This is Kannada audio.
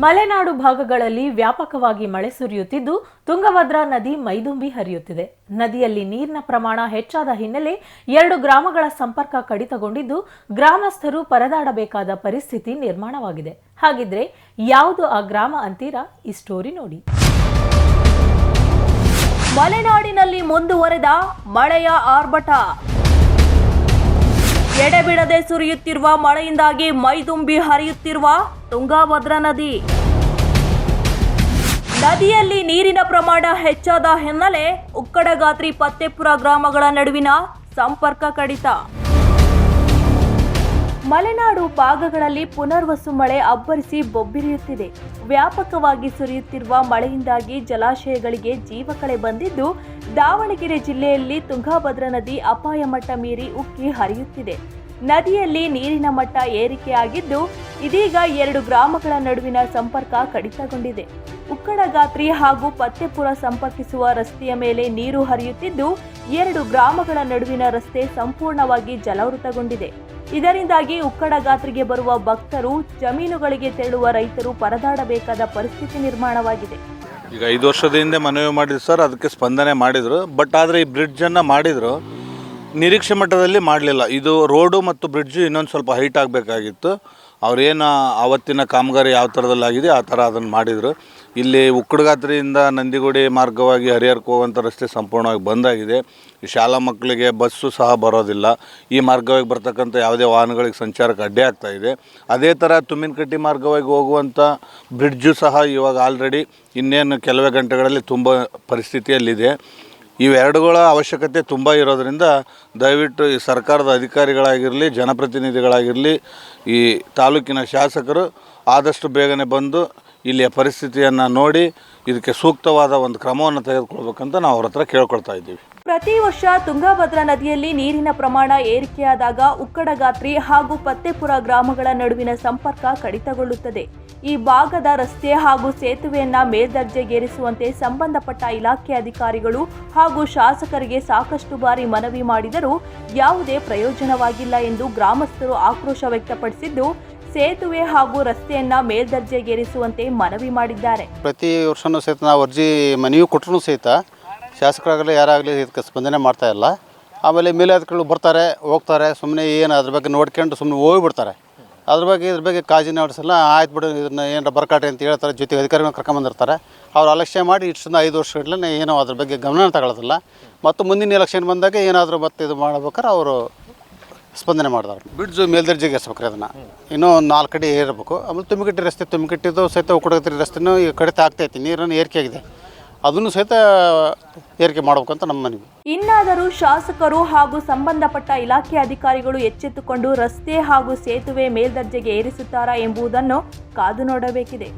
ಮಲೆನಾಡು ಭಾಗಗಳಲ್ಲಿ ವ್ಯಾಪಕವಾಗಿ ಮಳೆ ಸುರಿಯುತ್ತಿದ್ದು ತುಂಗಭದ್ರಾ ನದಿ ಮೈದುಂಬಿ ಹರಿಯುತ್ತಿದೆ. ನದಿಯಲ್ಲಿ ನೀರಿನ ಪ್ರಮಾಣ ಹೆಚ್ಚಾದ ಹಿನ್ನೆಲೆ 2 ಗ್ರಾಮಗಳ ಸಂಪರ್ಕ ಕಡಿತಗೊಂಡಿದ್ದು ಗ್ರಾಮಸ್ಥರು ಪರದಾಡಬೇಕಾದ ಪರಿಸ್ಥಿತಿ ನಿರ್ಮಾಣವಾಗಿದೆ. ಹಾಗಿದ್ರೆ ಯಾವುದು ಆ ಗ್ರಾಮ ಅಂತೀರಾ? ಈ ಸ್ಟೋರಿ ನೋಡಿ. ಮಲೆನಾಡಿನಲ್ಲಿ ಮುಂದುವರೆದ ಮಳೆಯ ಆರ್ಭಟ. ಎಡೆಬಿಡದೆ ಸುರಿಯುತ್ತಿರುವ ಮಳೆಯಿಂದಾಗಿ ಮೈದುಂಬಿ ಹರಿಯುತ್ತಿರುವ ತುಂಗಭದ್ರಾ ನದಿಯಲ್ಲಿ ನೀರಿನ ಪ್ರಮಾಣ ಹೆಚ್ಚಾದ ಹಿನ್ನೆಲೆ ಉಕ್ಕಡಗಾತ್ರಿ ಪತ್ತೆಪುರ ಗ್ರಾಮಗಳ ನಡುವಿನ ಸಂಪರ್ಕ ಕಡಿತ. ಮಲೆನಾಡು ಭಾಗಗಳಲ್ಲಿ ಪುನರ್ವಸು ಮಳೆ ಅಬ್ಬರಿಸಿ ಬೊಬ್ಬಿರಿಯುತ್ತಿದೆ. ವ್ಯಾಪಕವಾಗಿ ಸುರಿಯುತ್ತಿರುವ ಮಳೆಯಿಂದಾಗಿ ಜಲಾಶಯಗಳಿಗೆ ಜೀವಕಳೆ ಬಂದಿದ್ದು ದಾವಣಗೆರೆ ಜಿಲ್ಲೆಯಲ್ಲಿ ತುಂಗಭದ್ರಾ ನದಿ ಅಪಾಯ ಮಟ್ಟ ಮೀರಿ ಉಕ್ಕಿ ಹರಿಯುತ್ತಿದೆ. ನದಿಯಲ್ಲಿ ನೀರಿನ ಮಟ್ಟ ಏರಿಕೆಯಾಗಿದ್ದು ಇದೀಗ 2 ಗ್ರಾಮಗಳ ನಡುವಿನ ಸಂಪರ್ಕ ಕಡಿತಗೊಂಡಿದೆ. ಉಕ್ಕಡಗಾತ್ರಿ ಹಾಗೂ ಪತ್ತೆಪುರ ಸಂಪರ್ಕಿಸುವ ರಸ್ತೆಯ ಮೇಲೆ ನೀರು ಹರಿಯುತ್ತಿದ್ದು 2 ಗ್ರಾಮಗಳ ನಡುವಿನ ರಸ್ತೆ ಸಂಪೂರ್ಣವಾಗಿ ಜಲಾವೃತಗೊಂಡಿದೆ. ಇದರಿಂದಾಗಿ ಉಕ್ಕಡಗಾತ್ರಿಗೆ ಬರುವ ಭಕ್ತರು, ಜಮೀನುಗಳಿಗೆ ತೆರಳುವ ರೈತರು ಪರದಾಡಬೇಕಾದ ಪರಿಸ್ಥಿತಿ ನಿರ್ಮಾಣವಾಗಿದೆ. ಈಗ 5 ವರ್ಷದ ಹಿಂದೆ ಮನವಿ ಮಾಡಿದ್ರು ಸರ್, ಅದಕ್ಕೆ ಸ್ಪಂದನೆ ಮಾಡಿದರು. ಬಟ್ ಆದರೆ ಈ ಬ್ರಿಡ್ಜನ್ನು ಮಾಡಿದರು, ನಿರೀಕ್ಷೆ ಮಟ್ಟದಲ್ಲಿ ಮಾಡಲಿಲ್ಲ. ಇದು ರೋಡು ಮತ್ತು ಬ್ರಿಡ್ಜು ಇನ್ನೊಂದು ಸ್ವಲ್ಪ ಹೈಟ್ ಆಗಬೇಕಾಗಿತ್ತು. ಅವರೇನು ಆವತ್ತಿನ ಕಾಮಗಾರಿ ಯಾವ ಥರದಲ್ಲಾಗಿದೆ ಆ ಥರ ಅದನ್ನು ಮಾಡಿದರು. ಇಲ್ಲಿ ಉಕ್ಕಡಗಾತ್ರಿಯಿಂದ ನಂದಿಗುಡಿ ಮಾರ್ಗವಾಗಿ ಹರಿಹರಕ್ಕೆ ಹೋಗುವಂಥ ರಸ್ತೆ ಸಂಪೂರ್ಣವಾಗಿ ಬಂದಾಗಿದೆ. ಈ ಶಾಲಾ ಮಕ್ಕಳಿಗೆ ಬಸ್ಸು ಸಹ ಬರೋದಿಲ್ಲ. ಈ ಮಾರ್ಗವಾಗಿ ಬರ್ತಕ್ಕಂಥ ಯಾವುದೇ ವಾಹನಗಳಿಗೆ ಸಂಚಾರಕ್ಕೆ ಅಡ್ಡಿ ಆಗ್ತಾಯಿದೆ. ಅದೇ ಥರ ತುಮ್ಮಿನಕಟ್ಟಿ ಮಾರ್ಗವಾಗಿ ಹೋಗುವಂಥ ಬ್ರಿಡ್ಜು ಸಹ ಇವಾಗ ಆಲ್ರೆಡಿ ಇನ್ನೇನು ಕೆಲವೇ ಗಂಟೆಗಳಲ್ಲಿ ತುಂಬ ಪರಿಸ್ಥಿತಿಯಲ್ಲಿದೆ. ಇವೆರಡುಗಳ ಅವಶ್ಯಕತೆ ತುಂಬ ಇರೋದರಿಂದ ದಯವಿಟ್ಟು ಈ ಸರ್ಕಾರದ ಅಧಿಕಾರಿಗಳಾಗಿರಲಿ, ಜನಪ್ರತಿನಿಧಿಗಳಾಗಿರಲಿ, ಈ ತಾಲೂಕಿನ ಶಾಸಕರು ಆದಷ್ಟು ಬೇಗನೆ ಬಂದು ಇಲ್ಲಿಯ ಪರಿಸ್ಥಿತಿಯನ್ನು ನೋಡಿ ಇದಕ್ಕೆ ಸೂಕ್ತವಾದ ಒಂದು ಕ್ರಮವನ್ನು ತೆಗೆದುಕೊಳ್ಬೇಕಂತ ನಾವು ಅವ್ರ ಹತ್ರ ಕೇಳ್ಕೊಳ್ತಾ ಇದ್ದೀವಿ. ಪ್ರತಿ ವರ್ಷ ತುಂಗಭದ್ರಾ ನದಿಯಲ್ಲಿ ನೀರಿನ ಪ್ರಮಾಣ ಏರಿಕೆಯಾದಾಗ ಉಕ್ಕಡಗಾತ್ರಿ ಹಾಗೂ ಪತ್ತೆಪುರ ಗ್ರಾಮಗಳ ನಡುವಿನ ಸಂಪರ್ಕ ಕಡಿತಗೊಳ್ಳುತ್ತದೆ. ಈ ಭಾಗದ ರಸ್ತೆ ಹಾಗೂ ಸೇತುವೆಯನ್ನ ಮೇಲ್ದರ್ಜೆಗೇರಿಸುವಂತೆ ಸಂಬಂಧಪಟ್ಟ ಇಲಾಖೆ ಅಧಿಕಾರಿಗಳು ಹಾಗೂ ಶಾಸಕರಿಗೆ ಸಾಕಷ್ಟು ಬಾರಿ ಮನವಿ ಮಾಡಿದರೂ ಯಾವುದೇ ಪ್ರಯೋಜನವಾಗಿಲ್ಲ ಎಂದು ಗ್ರಾಮಸ್ಥರು ಆಕ್ರೋಶ ವ್ಯಕ್ತಪಡಿಸಿದ್ದು ಸೇತುವೆ ಹಾಗೂ ರಸ್ತೆಯನ್ನ ಮೇಲ್ದರ್ಜೆಗೇರಿಸುವಂತೆ ಮನವಿ ಮಾಡಿದ್ದಾರೆ. ಪ್ರತಿ ವರ್ಷನೂ ಸಹಿತ ನಾವು ಅರ್ಜಿ ಮನವಿ ಕೊಟ್ಟರು ಸಹಿತ ಶಾಸಕರಾಗಲಿ ಯಾರಾಗಲಿ ಇದಕ್ಕೆ ಸ್ಪಂದನೆ ಮಾಡ್ತಾ ಇಲ್ಲ. ಆಮೇಲೆ ಮೇಲಾಧಿಕಾರಿಗಳು ಬರ್ತಾರೆ ಹೋಗ್ತಾರೆ, ಸುಮ್ಮನೆ ಏನು ಅದ್ರ ಬಗ್ಗೆ ನೋಡ್ಕೊಂಡು ಸುಮ್ಮನೆ ಹೋಗಿಬಿಡ್ತಾರೆ. ಇದ್ರ ಬಗ್ಗೆ ಕಾಳಜಿ ನಡೆಸಲ್ಲ. ಆಯ್ತು ಬಿಡು, ಇದನ್ನ ಏನಾರ ಬರ್ಕಾಟ್ರಿ ಅಂತ ಹೇಳ್ತಾರೆ. ಜೊತೆಗೆ ಅಧಿಕಾರಿಗಳನ್ನ ಕರ್ಕೊಂಬಂದಿರ್ತಾರೆ. ಅವ್ರು ಅಲಕ್ಷ್ಯ ಮಾಡಿ ಇಷ್ಟೊಂದು 5 ವರ್ಷಗಳನ್ನ ಏನೋ ಅದ್ರ ಬಗ್ಗೆ ಗಮನ ತಗೊಳ್ಳೋದಿಲ್ಲ. ಮತ್ತು ಮುಂದಿನ ಎಲೆಕ್ಷನ್ ಬಂದಾಗ ಏನಾದರೂ ಮತ್ತೆ ಇದು ಮಾಡ್ಬೇಕಾರೆ ಅವರು ಸ್ಪಂದನೆ ಮಾಡಿದವ್ರು. ಬ್ರಿಡ್ಜು ಮೇಲ್ದರ್ಜೆಗೆ ಎಸ್ಬೇಕ್ರಿ. ಅದನ್ನು ಇನ್ನೂ 4 ಕಡೆ ಏರಬೇಕು. ಆಮೇಲೆ ತುಮ್ಮಿಕಟ್ಟಿ ರಸ್ತೆ, ತುಮ್ಮಿಕಟ್ಟಿದ್ದು ಸಹಿತ ಉಕ್ಕಡಗಾತ್ರಿ ರಸ್ತೆನೂ ಈಗ ಕಡಿತ ಆಗ್ತೈತಿ. ನೀರನ್ನು ಏರಿಕೆ ಆಗಿದೆ, ಅದನ್ನು ಸಹಿತ ಏರಿಕೆ ಮಾಡಬೇಕಂತ ನಮ್ಮ ಮನವಿ. ಇನ್ನಾದರೂ ಶಾಸಕರು ಹಾಗೂ ಸಂಬಂಧಪಟ್ಟ ಇಲಾಖೆ ಅಧಿಕಾರಿಗಳು ಎಚ್ಚೆತ್ತುಕೊಂಡು ರಸ್ತೆ ಹಾಗೂ ಸೇತುವೆ ಮೇಲ್ದರ್ಜೆಗೆ ಏರಿಸುತ್ತಾರಾ ಎಂಬುದನ್ನು ಕಾದು ನೋಡಬೇಕಿದೆ.